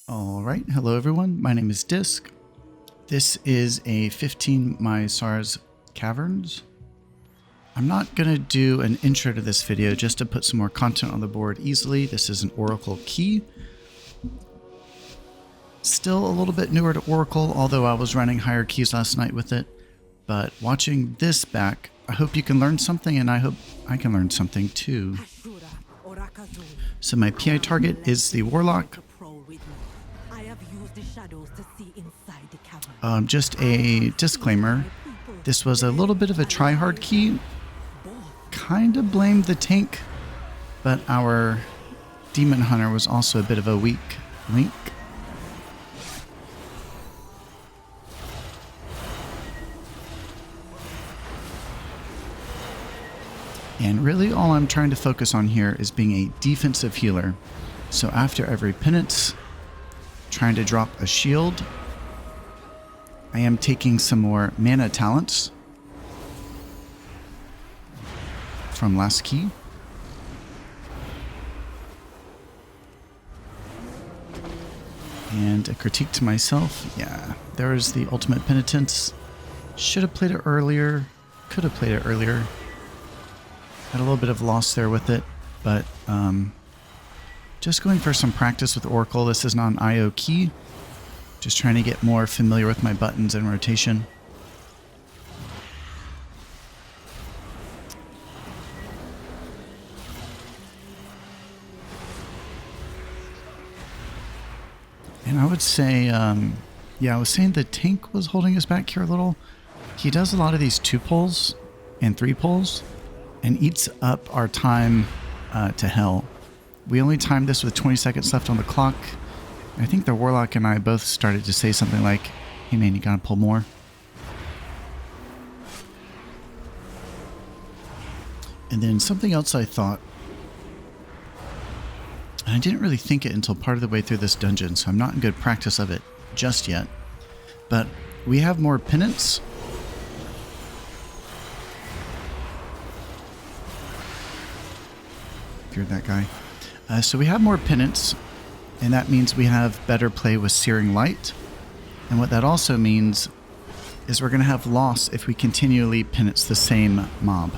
Alright, hello everyone, my name is Disc. This is a 15 Maisara's Caverns. I'm not going to do an intro to this video just to put some more content on the board easily. This is an Oracle key. Still a little bit newer to Oracle, although I was running higher keys last night with it. But watching this back, I hope you can learn something, and I hope I can learn something too. So my PI target is the Warlock. Just a disclaimer, this was a little bit of a try-hard key. Kind of blamed the tank, but our Demon Hunter was also a bit of a weak link. And really all I'm trying to focus on here is being a defensive healer. So after every penance, trying to drop a shield. I am taking some more mana talents from last key. And a critique to myself. Yeah, there is the ultimate penitence. Should have played it earlier. Could have played it earlier. Had a little bit of loss there with it, but just going for some practice with Oracle. This is not an IO key. Just trying to get more familiar with my buttons and rotation. And I would say, yeah, I was saying the tank was holding us back here a little. He does a lot of these 2 pulls and 3 pulls and eats up our time to hell. We only timed this with 20 seconds left on the clock. I think the Warlock and I both started to say something like, hey man, you gotta pull more. And then something else I thought, and I didn't really think it until part of the way through this dungeon, so I'm not in good practice of it just yet, but we have more penance. Feared that guy. So we have more penance. And that means we have better play with Searing Light. And what that also means is we're going to have loss if we continually penance the same mob.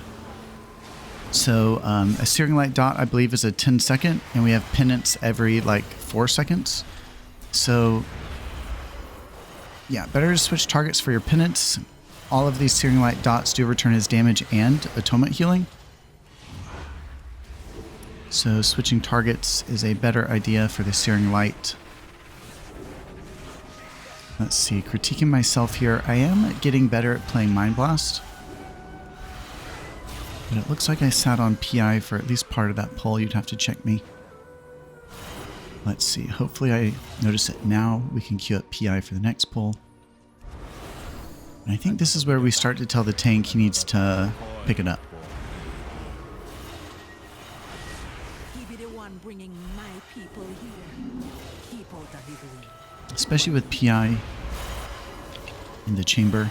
So a Searing Light dot, I believe, is a 10 second, and we have penance every like 4 seconds. So yeah, better to switch targets for your penance. All of these Searing Light dots do return his damage and atonement healing. So switching targets is a better idea for the Searing Light. Let's see, critiquing myself here. I am getting better at playing Mind Blast. But it looks like I sat on PI for at least part of that pull. You'd have to check me. Let's see, hopefully I notice it now. We can queue up PI for the next pull. And I think this is where we start to tell the tank he needs to pick it up. Especially with PI in the chamber.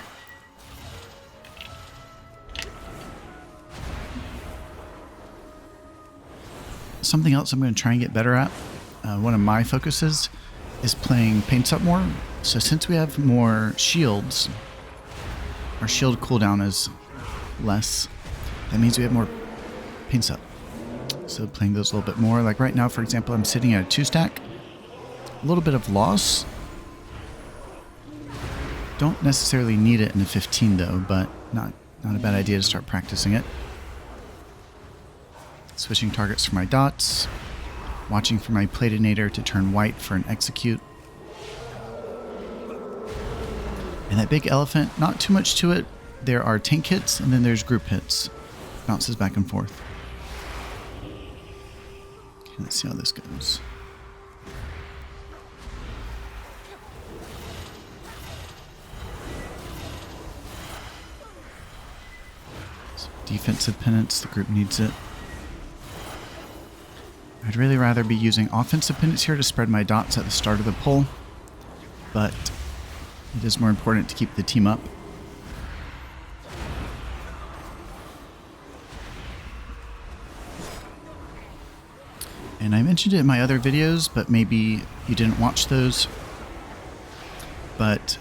Something else I'm going to try and get better at, one of my focuses, is playing Paints Up more. So since we have more shields, our shield cooldown is less. That means we have more Paints Up. So playing those a little bit more. Like right now, for example, I'm sitting at a 2 stack. A little bit of loss. Don't necessarily need it in a 15 though, but not a bad idea to start practicing it. Switching targets for my dots. Watching for my Platinator to turn white for an execute. And that big elephant, not too much to it. There are tank hits and then there's group hits. Bounces back and forth. Okay, let's see how this goes. Defensive penance, the group needs it. I'd really rather be using offensive penance here to spread my dots at the start of the pull, but it is more important to keep the team up. And I mentioned it in my other videos, but maybe you didn't watch those. But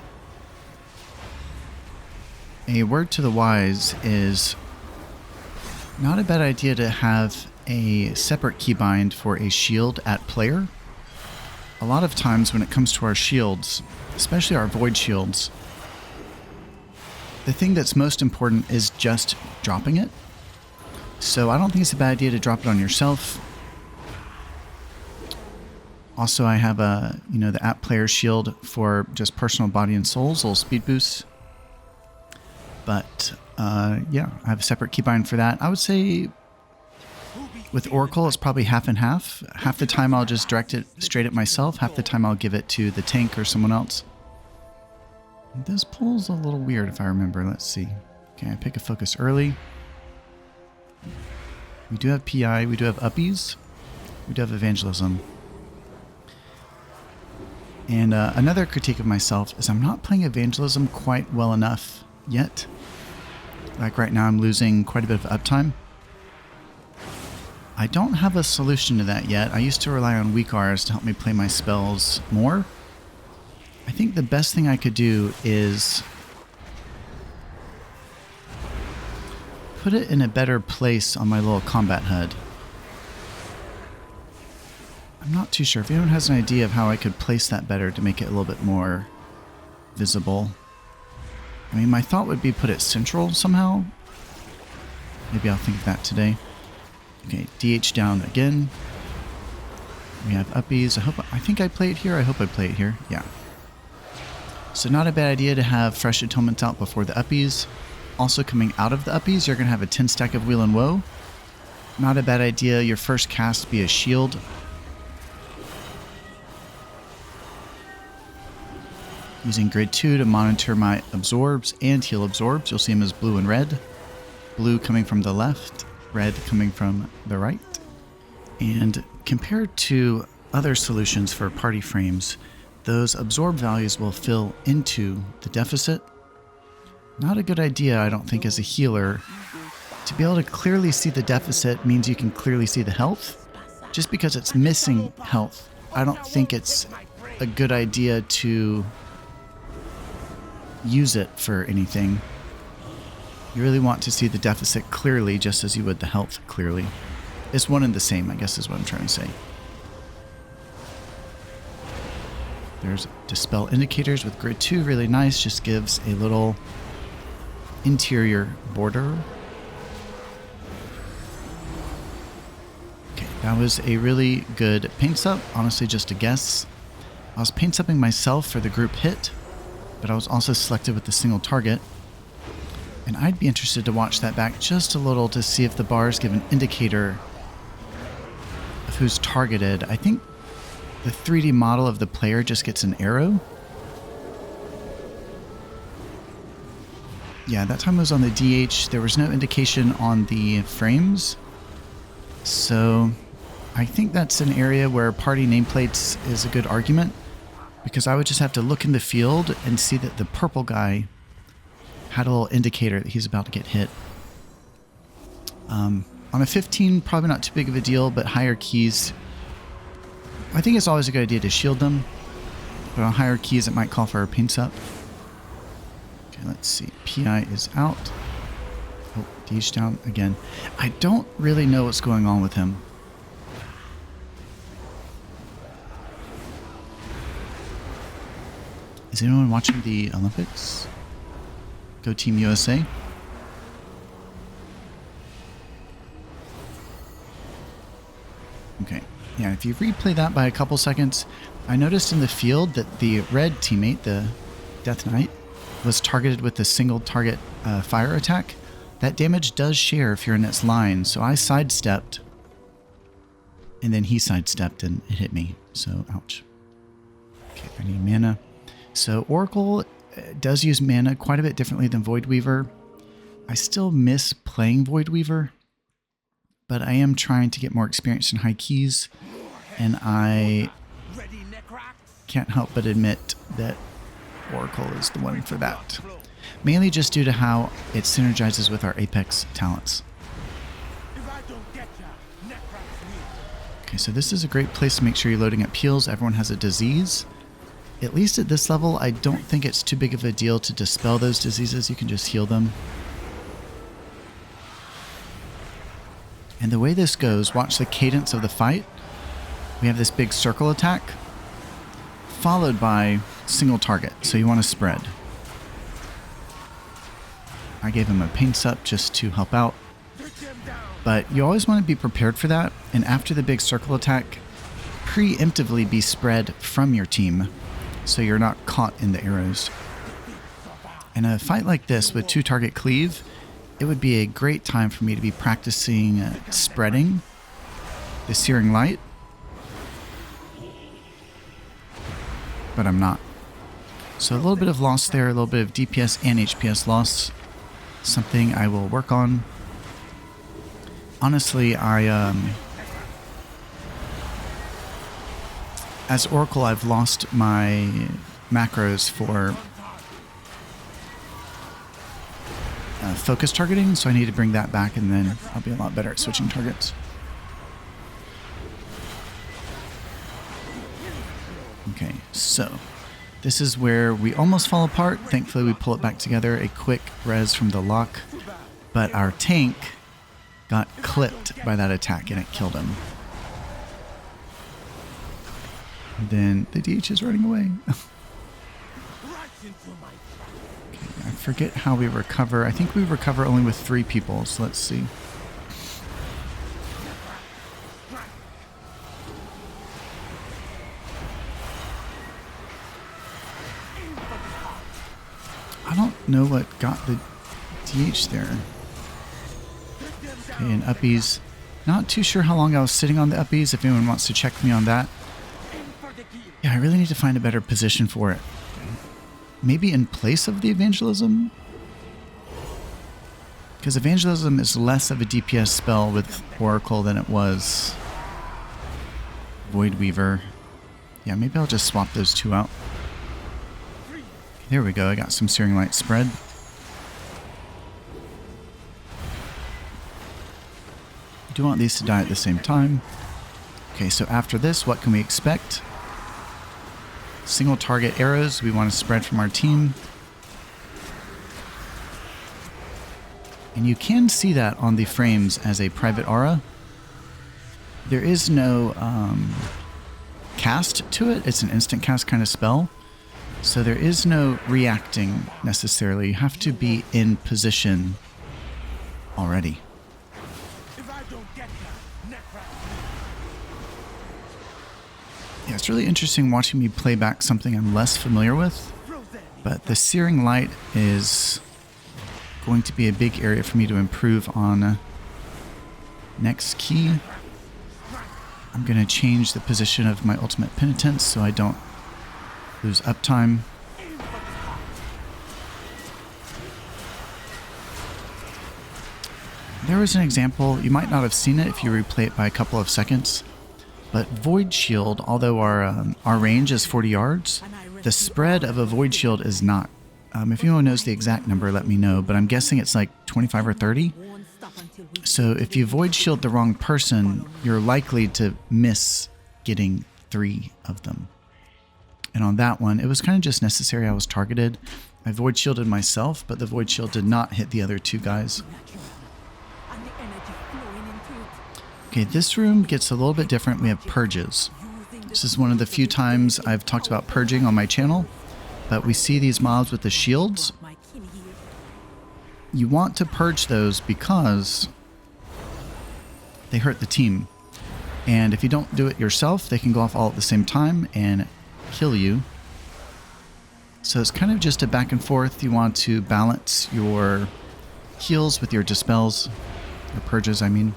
a word to the wise is not a bad idea to have a separate keybind for a shield at player. A lot of times when it comes to our shields, especially our void shields, the thing that's most important is just dropping it. So I don't think it's a bad idea to drop it on yourself. Also, I have a, the app player shield for just personal body and souls, little speed boosts. But yeah, I have a separate keybind for that. I would say with Oracle, it's probably half and half. Half the time I'll just direct it straight at myself. Half the time I'll give it to the tank or someone else. This pull's a little weird if I remember. Let's see. Okay, I pick a focus early. We do have PI. We do have uppies. We do have evangelism. And another critique of myself is I'm not playing evangelism quite well enough yet. Like right now I'm losing quite a bit of uptime. I don't have a solution to that yet. I used to rely on weak Rs to help me play my spells more. I think the best thing I could do is put it in a better place on my little combat HUD. I'm not too sure. If anyone has an idea of how I could place that better to make it a little bit more visible. I mean, my thought would be put it central somehow. Maybe I'll think of that today. Okay, DH down again. We have uppies. I think I play it here. I hope I play it here. Yeah. So not a bad idea to have fresh atonements out before the uppies. Also coming out of the uppies, you're going to have a 10 stack of Wheel and Woe. Not a bad idea your first cast be a shield. Using grid 2 to monitor my absorbs and heal absorbs. You'll see them as blue and red. Blue coming from the left, red coming from the right. And compared to other solutions for party frames, those absorb values will fill into the deficit. Not a good idea, I don't think, as a healer. To be able to clearly see the deficit means you can clearly see the health. Just because it's missing health, I don't think it's a good idea to use it for anything. You really want to see the deficit clearly, just as you would the health clearly. It's one and the same, I guess is what I'm trying to say. There's Dispel Indicators with grid 2, really nice, just gives a little interior border. Okay, that was a really good paint sup, honestly just a guess. I was paint supping myself for the group hit, but I was also selected with the single target. And I'd be interested to watch that back just a little to see if the bars give an indicator of who's targeted. I think the 3D model of the player just gets an arrow. Yeah, that time it was on the DH. There was no indication on the frames. So I think that's an area where party nameplates is a good argument, because I would just have to look in the field and see that the purple guy had a little indicator that he's about to get hit. On a 15, probably not too big of a deal, but higher keys, I think it's always a good idea to shield them. But on higher keys, it might call for a paint up. Okay, let's see. PI is out. Oh, DH down again. I don't really know what's going on with him. Is anyone watching the Olympics? Go Team USA. Okay. Yeah, if you replay that by a couple seconds, I noticed in the field that the red teammate, the Death Knight, was targeted with a single target fire attack. That damage does share if you're in its line, so I sidestepped, and then he sidestepped and it hit me, so ouch. Okay, I need mana. So Oracle does use mana quite a bit differently than Voidweaver. I still miss playing Voidweaver, but I am trying to get more experience in high keys, and I can't help but admit that Oracle is the one for that. Mainly just due to how it synergizes with our Apex talents. Okay, so this is a great place to make sure you're loading up heals. Everyone has a disease. At least at this level, I don't think it's too big of a deal to dispel those diseases. You can just heal them. And the way this goes, watch the cadence of the fight. We have this big circle attack, followed by single target, so you want to spread. I gave him a pain sup just to help out. But you always want to be prepared for that, and after the big circle attack, preemptively be spread from your team, so you're not caught in the arrows. In a fight like this with 2-target cleave, it would be a great time for me to be practicing spreading the Searing Light, but I'm not. So a little bit of loss there, a little bit of DPS and HPS loss, something I will work on. Honestly, as Oracle, I've lost my macros for focus targeting, so I need to bring that back, and then I'll be a lot better at switching targets. Okay, so this is where we almost fall apart. Thankfully, we pull it back together. A quick res from the lock, but our tank got clipped by that attack, and it killed him. And then the DH is running away. Okay, I forget how we recover. I think we recover only with 3 people, so let's see. I don't know what got the DH there. Okay, and uppies. Not too sure how long I was sitting on the uppies, if anyone wants to check me on that. Yeah, I really need to find a better position for it. Maybe in place of the evangelism? Because evangelism is less of a DPS spell with Oracle than it was Voidweaver. Yeah, maybe I'll just swap those 2 out. There we go, I got some Searing Light spread. Do want these to die at the same time. Okay, so after this, what can we expect? Single target arrows we want to spread from our team. And you can see that on the frames as a private aura. There is no cast to it. It's an instant cast kind of spell. So there is no reacting necessarily. You have to be in position already. Yeah, it's really interesting watching me play back something I'm less familiar with, but the Searing Light is going to be a big area for me to improve on. Next key, I'm going to change the position of my Ultimate Penitence so I don't lose uptime. There was an example, you might not have seen it if you replay it by a couple of seconds. But Void Shield, although our range is 40 yards, the spread of a Void Shield is not. If anyone knows the exact number, let me know, but I'm guessing it's like 25 or 30. So if you Void Shield the wrong person, you're likely to miss getting 3 of them. And on that one, it was kind of just necessary. I was targeted. I Void Shielded myself, but the Void Shield did not hit the other 2 guys. Okay, this room gets a little bit different. We have purges. This is one of the few times I've talked about purging on my channel, but we see these mobs with the shields. You want to purge those because they hurt the team. And if you don't do it yourself, they can go off all at the same time and kill you. So it's kind of just a back and forth. You want to balance your heals with your dispels, your purges, I mean.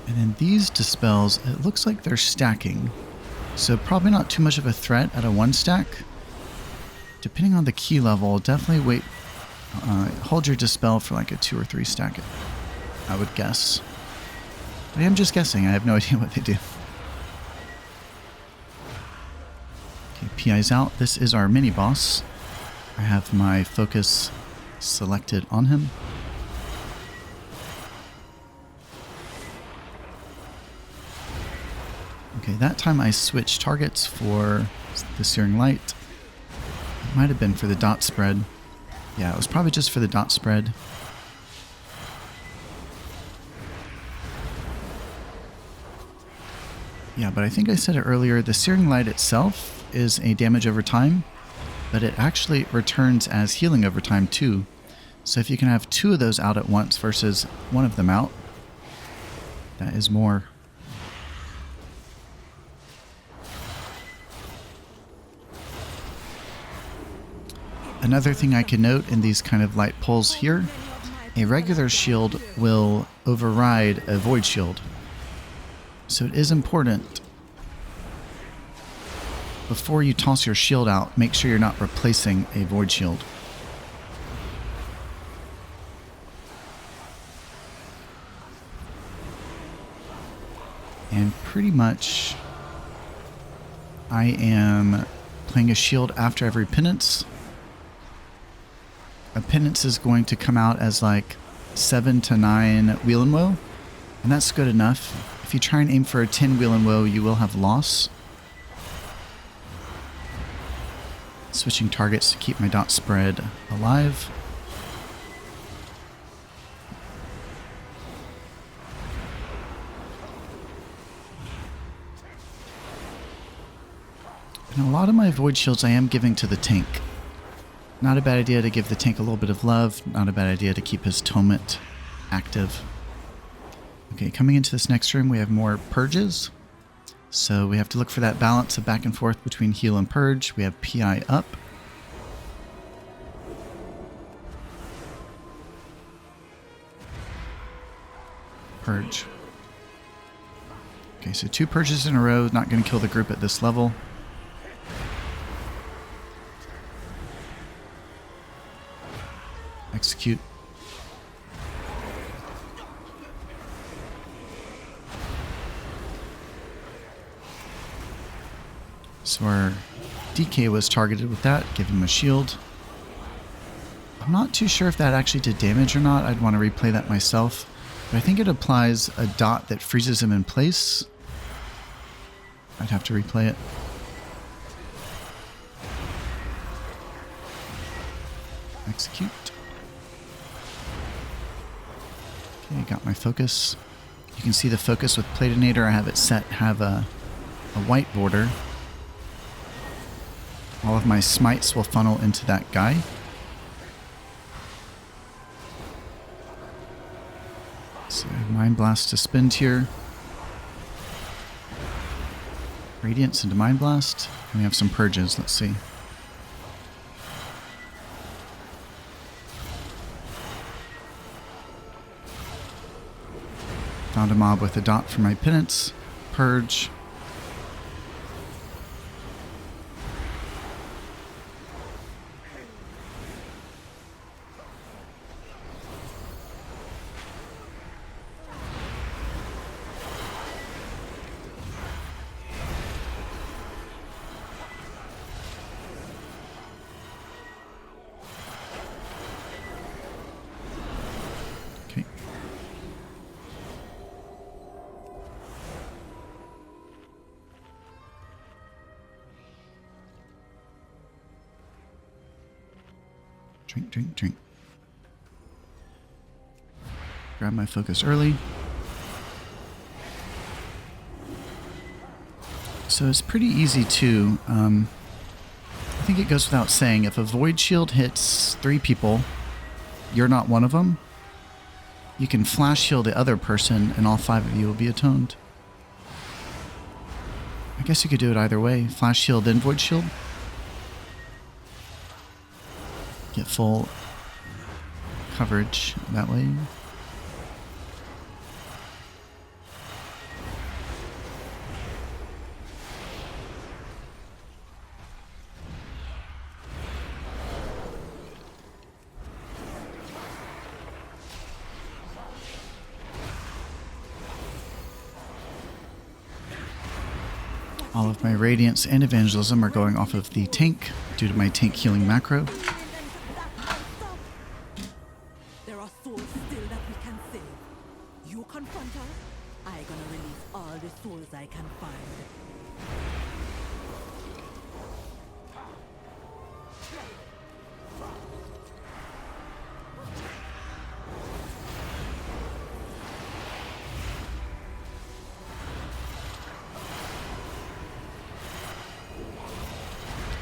And then these dispels, it looks like they're stacking. So probably not too much of a threat at a 1 stack. Depending on the key level, definitely wait, hold your dispel for like a 2 or 3 stack, I would guess. But I'm just guessing, I have no idea what they do. PI's out. This is our mini boss. I have my focus selected on him. Okay, that time I switched targets for the Searing Light. It might have been for the dot spread. Yeah, it was probably just for the dot spread. Yeah, but I think I said it earlier, the Searing Light itself is a damage over time, but it actually returns as healing over time too. So if you can have 2 of those out at once versus 1 of them out, that is more. Another thing I can note in these kind of light pulls here, a regular shield will override a void shield. So it is important, before you toss your shield out, make sure you're not replacing a void shield. And pretty much, I am playing a shield after every penance. A penance is going to come out as like 7 to 9 wheel and woe, and that's good enough. If you try and aim for a 10 wheel and woe, you will have loss. Switching targets to keep my dot spread alive. And a lot of my void shields I am giving to the tank. Not a bad idea to give the tank a little bit of love. Not a bad idea to keep his Tomet active. Okay, coming into this next room, we have more purges. So we have to look for that balance of back and forth between heal and purge. We have PI up. Purge. Okay, so 2 purges in a row. Not going to kill the group at this level. Execute. So our DK was targeted with that. Give him a shield. I'm not too sure if that actually did damage or not. I'd want to replay that myself. But I think it applies a dot that freezes him in place. I'd have to replay it. Execute. Okay, got my focus. You can see the focus with Platinator. I have it set, have a white border. All of my smites will funnel into that guy. So Mind Blast to spend here. Radiance into Mind Blast. And we have some purges, let's see. Found a mob with a dot for my penance. Purge. Okay. Drink, drink, drink. Grab my focus early. So it's pretty easy too. I think it goes without saying, if a void shield hits 3 people, you're not one of them, you can flash shield the other person and all 5 of you will be atoned. I guess you could do it either way. Flash shield then void shield. Get full coverage that way. All of my Radiance and Evangelism are going off of the tank due to my tank healing macro. There are souls still that we can save. You confront her, I gonna release all the souls I can find.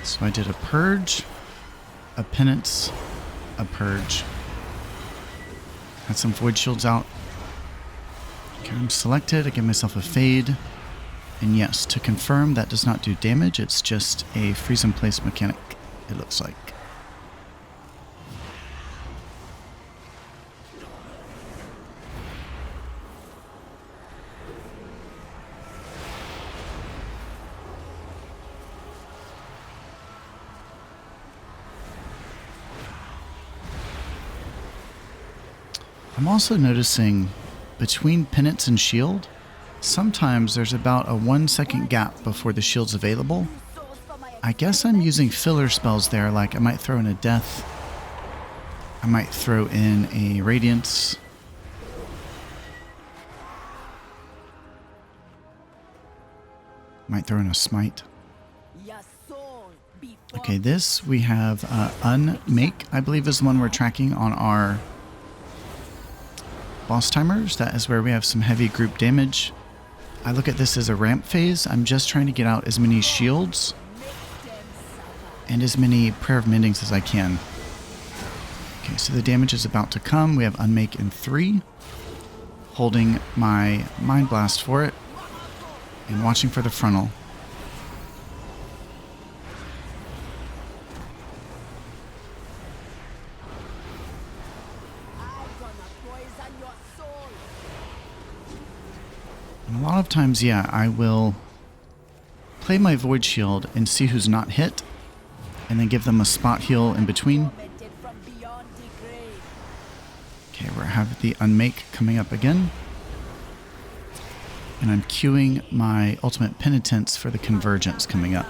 So I did a purge, a penance, a purge. Had some void shields out. Okay, I'm selected. I give myself a fade. And yes, to confirm, that does not do damage. It's just a freeze in place mechanic, it looks like. I'm also noticing between penance and shield, sometimes there's about a 1 second gap before the shield's available. I guess I'm using filler spells there, like I might throw in a death, I might throw in a radiance. Might throw in a smite. Okay, this we have Unmake, I believe is the one we're tracking on our boss timers. That is where we have some heavy group damage. I look at this as a ramp phase. I'm just trying to get out as many shields and as many Prayer of Mendings as I can. Okay, so the damage is about to come. We have Unmake in 3. Holding my Mind Blast for it and watching for the frontal. And a lot of times, yeah, I will play my Void Shield and see who's not hit, and then give them a spot heal in between. Okay, we have the Unmake coming up again. And I'm queuing my Ultimate Penitence for the Convergence coming up.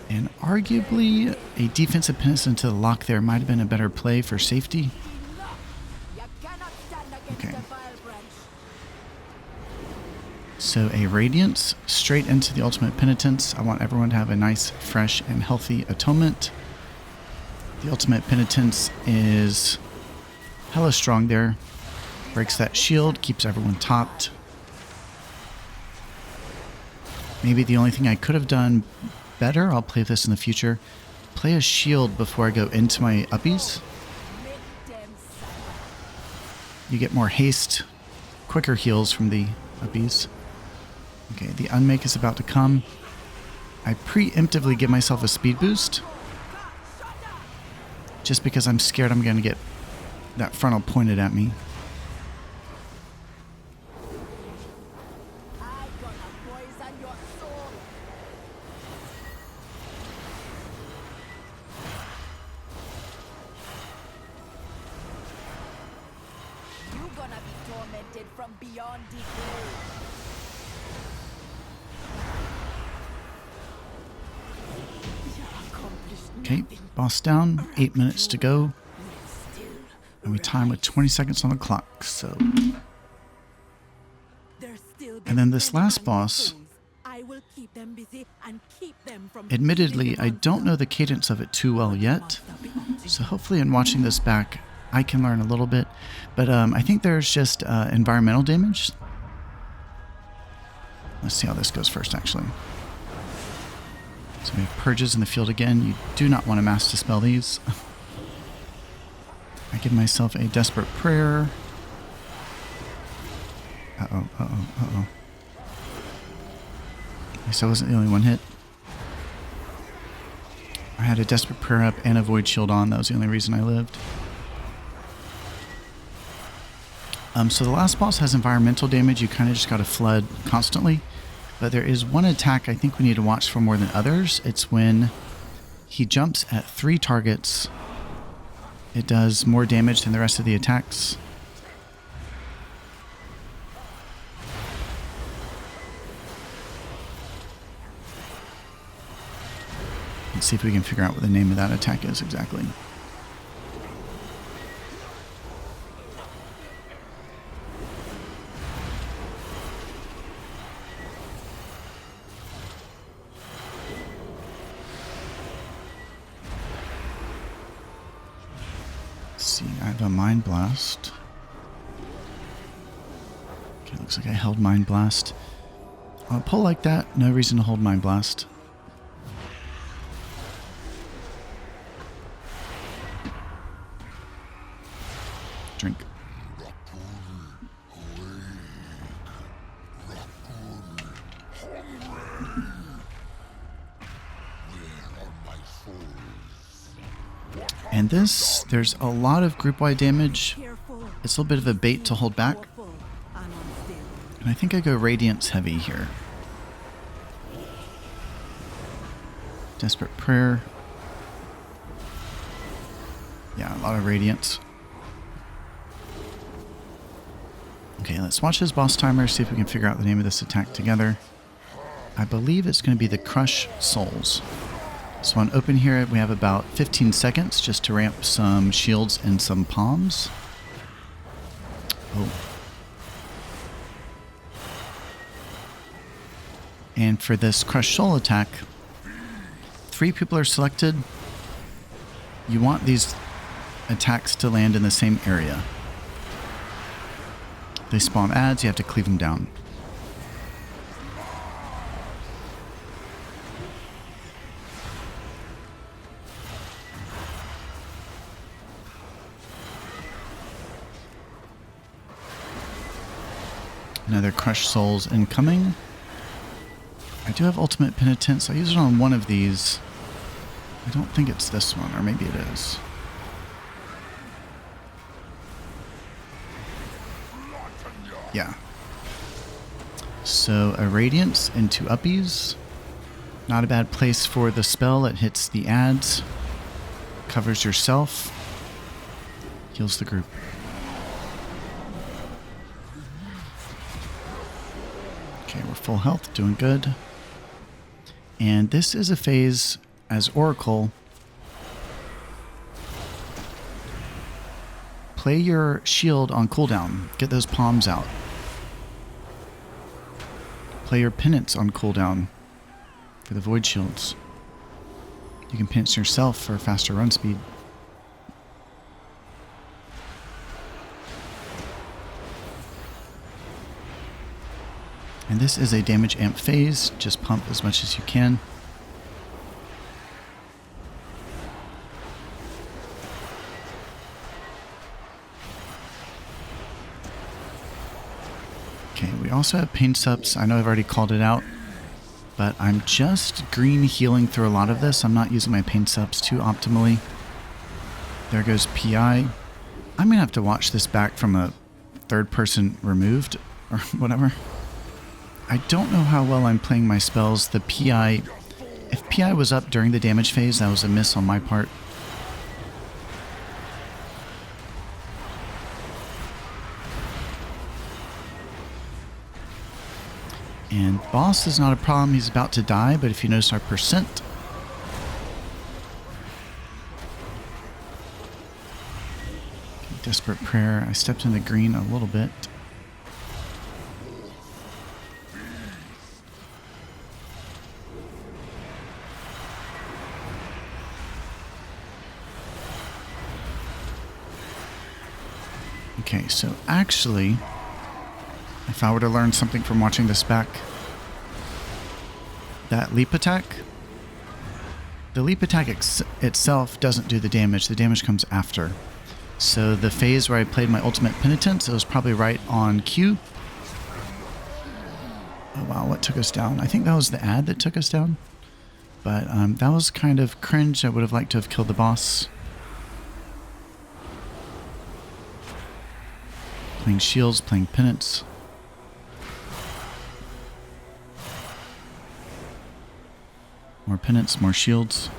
And arguably, a defensive penance into the lock there might have been a better play for safety. Okay. So a Radiance straight into the Ultimate Penitence. I want everyone to have a nice, fresh, and healthy atonement. The Ultimate Penitence is hella strong there. Breaks that shield, keeps everyone topped. Maybe the only thing I could have done better, I'll play this in the future, play a shield before I go into my uppies. You get more haste, quicker heals from the uppies. Okay, the Unmake is about to come. I preemptively give myself a speed boost, just because I'm scared I'm going to get that frontal pointed at me. Okay, boss down, 8 minutes to go. And we time with 20 seconds on the clock, so. And then this last boss, admittedly, I don't know the cadence of it too well yet. So hopefully in watching this back, I can learn a little bit. But I think there's just environmental damage. Let's see how this goes first, actually. So we have purges in the field again. You do not want to mass dispel these. I give myself a desperate prayer. Uh-oh, uh-oh, uh-oh. I guess I wasn't the only one hit. I had a desperate prayer up and a void shield on. That was the only reason I lived. So the last boss has environmental damage. You kind of just got to flood constantly. But there is one attack I think we need to watch for more than others. It's when he jumps at 3 targets. It does more damage than the rest of the attacks. Let's see if we can figure out what the name of that attack is exactly. Let's see, I have a Mind Blast. Okay, looks like I held Mind Blast. On a pull like that, no reason to hold Mind Blast. Drink. And this, there's a lot of group-wide damage. It's a little bit of a bait to hold back. And I think I go Radiance heavy here. Desperate Prayer. Yeah, a lot of Radiance. Okay, let's watch his boss timer, see if we can figure out the name of this attack together. I believe it's going to be the Crush Souls. So on open here, we have about 15 seconds just to ramp some shields and some palms. Oh. And for this Crush Soul attack, 3 people are selected. You want these attacks to land in the same area. They spawn adds, you have to cleave them down. Another Crush Souls incoming. I do have Ultimate Penitence. I use it on one of these. I don't think it's this one, or maybe it is. Yeah. So a Radiance into Uppies. Not a bad place for the spell. It hits the adds. Covers yourself. Heals the group. Okay, we're full health, doing good. And this is a phase as Oracle. Play your shield on cooldown. Get those palms out. Play your penance on cooldown for the void shields. You can penance yourself for faster run speed. And this is a damage amp phase. Just pump as much as you can. Okay, we also have pain subs. I know I've already called it out, but I'm just green healing through a lot of this. I'm not using my pain subs too optimally. There goes PI. I'm gonna have to watch this back from a third person removed or whatever. I don't know how well I'm playing my spells. The PI, if PI was up during the damage phase, that was a miss on my part. And boss is not a problem. He's about to die, but if you notice our percent, Desperate Prayer. I stepped in the green a little bit. Okay, so actually, if I were to learn something from watching this back, that leap attack, the leap attack itself doesn't do the damage comes after. So the phase where I played my ultimate penitence, it was probably right on cue. Oh wow, what took us down? I think that was the ad that took us down. But that was kind of cringe. I would have liked to have killed the boss. Playing shields, playing penance. More penance, more shields.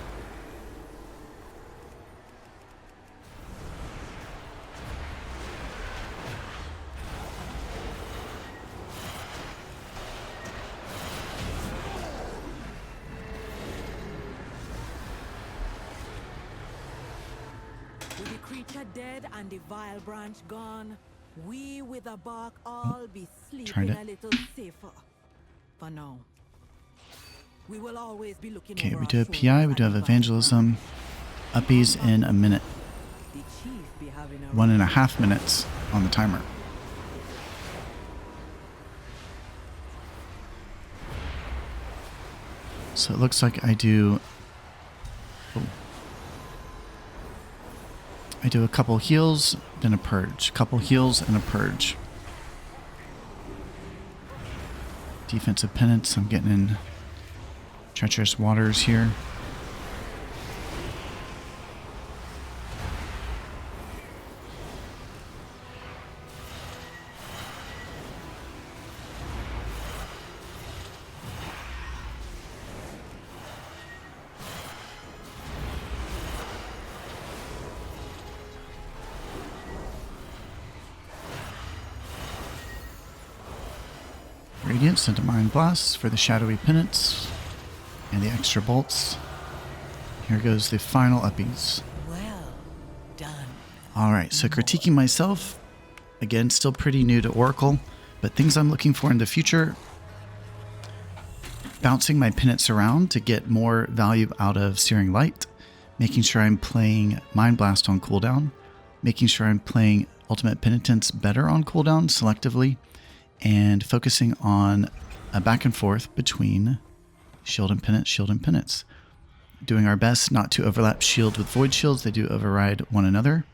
creature dead and the vile branch gone, we with the bark all be tried sleeping it. a little safer. For now. We will always be looking Okay, over we our do have shoulders PI, we at do have the vile evangelism. Uppies in a minute. branch. The chief be having a 1.5 minutes on the timer. So it looks like I do a couple heals, then a purge. Couple heals and a purge. Defensive penance, I'm getting in treacherous waters here. Radiant sent a Mind Blast for the Shadowy Penance and the extra bolts. Here goes the final uppies. well done. Alright, so critiquing myself. Again, still pretty new to Oracle, but things I'm looking for in the future. Bouncing my penance around to get more value out of Searing Light. Making sure I'm playing Mind Blast on cooldown. Making sure I'm playing Ultimate Penitence better on cooldown selectively. And focusing on a back and forth between shield and penance, Doing our best not to overlap shield with void shields. They do override one another.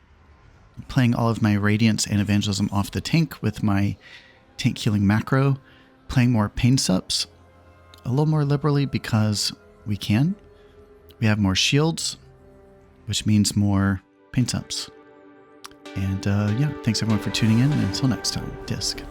Playing all of my radiance and evangelism off the tank with my tank healing macro. Playing more pain sups a little more liberally because we can. We have more shields, which means more pain sups. And yeah, thanks everyone for tuning in. And until next time, Disc.